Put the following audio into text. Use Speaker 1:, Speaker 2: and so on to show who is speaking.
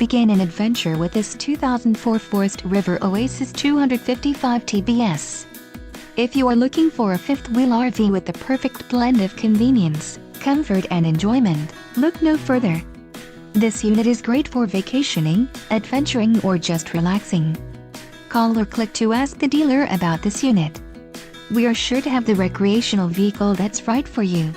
Speaker 1: begin an adventure with this 2004 Forest River Oasis 255 TBS. If you are looking for a fifth-wheel RV with the perfect blend of convenience, comfort and enjoyment, look no further. This unit is great for vacationing, adventuring or just relaxing. Call or click to ask the dealer about this unit. We are sure to have the recreational vehicle that's right for you.